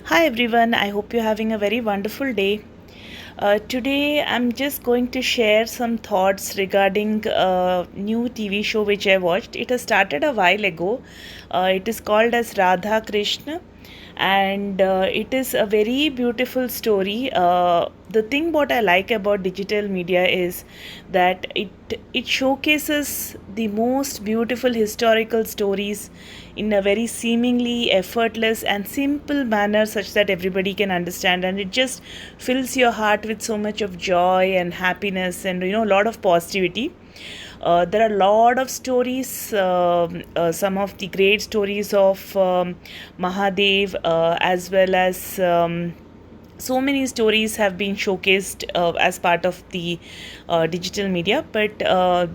Hi everyone, I hope you're having a very wonderful day. Today I'm just going to share some thoughts regarding a new TV show which I watched. It has started a while ago. It is called as Radha Krishna, and it is a very beautiful story. The thing what I like about digital media is that it showcases the most beautiful historical stories in a very seemingly effortless and simple manner such that everybody can understand, and it just fills your heart with so much of joy and happiness and a lot of positivity. There are a lot of stories, some of the great stories of Mahadev, as well as so many stories have been showcased as part of the digital media. But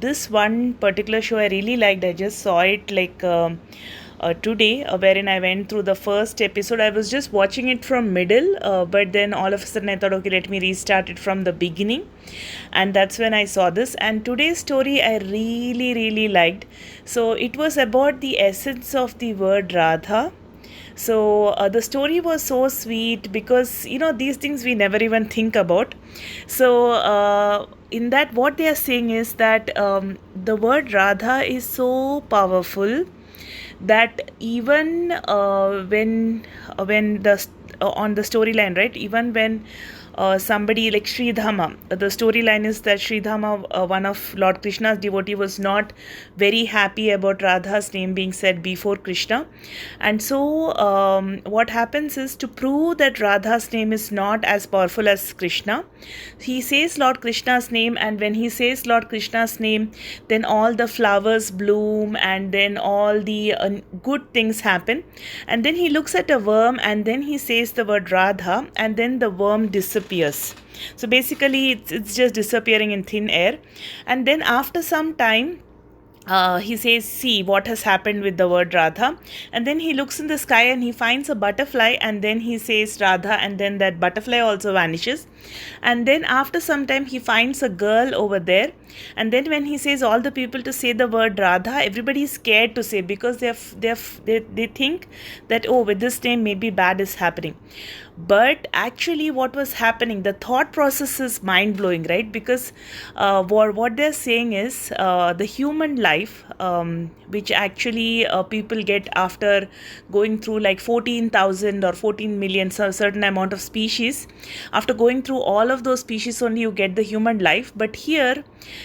this one particular show I really liked. I just saw it like today, wherein I went through the first episode. I was just watching it from middle, but then all of a sudden I thought, okay, let me restart it from the beginning, and that's when I saw this. And today's story I really liked. So it was about the essence of the word Radha. So the story was so sweet because these things we never even think about. So in that, what they are saying is that the word Radha is so powerful that even when on the storyline, right, even when somebody like Sridhama, the storyline is that Sridhama, one of Lord Krishna's devotee, was not very happy about Radha's name being said before Krishna. And so what happens is, to prove that Radha's name is not as powerful as Krishna, he says Lord Krishna's name, and when he says Lord Krishna's name, then all the flowers bloom, and then all the good things happen. And then he looks at a worm, and then he says the word Radha, and then the worm disappears. So basically it's just disappearing in thin air. And then after some time, he says, see what has happened with the word Radha. And then he looks in the sky and he finds a butterfly, and then he says Radha, and then that butterfly also vanishes. And then after some time he finds a girl over there, and then when he says all the people to say the word Radha, everybody is scared to say, because they think that, oh, with this name maybe bad is happening. But actually what was happening, the thought process is mind blowing, right? Because what they're saying is the human life, which actually people get after going through like 14,000 or 14 million, so a certain amount of species. After going through all of those species, only you get the human life. But here,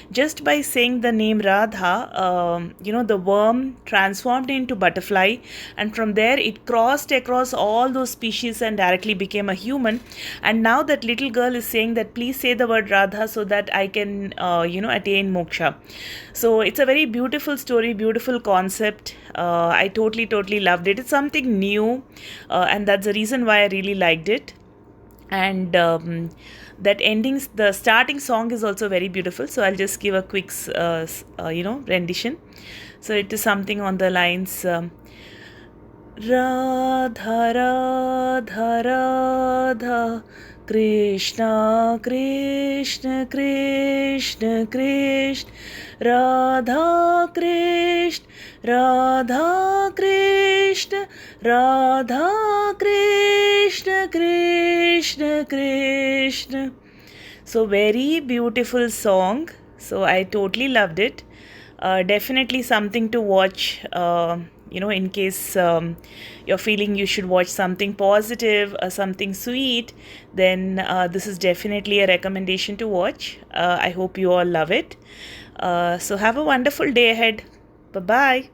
just by saying the name Radha, the worm transformed into butterfly, and from there it crossed across all those species and directly became a human. And now that little girl is saying that, please say the word Radha so that I can attain moksha. So it's a very beautiful story, beautiful concept. I totally loved it. It's something new, and that's the reason why I really liked it. And that endings, the starting song is also very beautiful. So I'll just give a quick rendition. So it is something on the lines, Radha Radha Radha, Krishna Krishna Krishna Krishna, Radha Krishna Radha Krishna, Radha Krishna Krishna Krishna. So very beautiful song. So I totally loved it. Definitely something to watch. In case you're feeling you should watch something positive, something sweet, then this is definitely a recommendation to watch. I hope you all love it. So have a wonderful day ahead. Bye bye.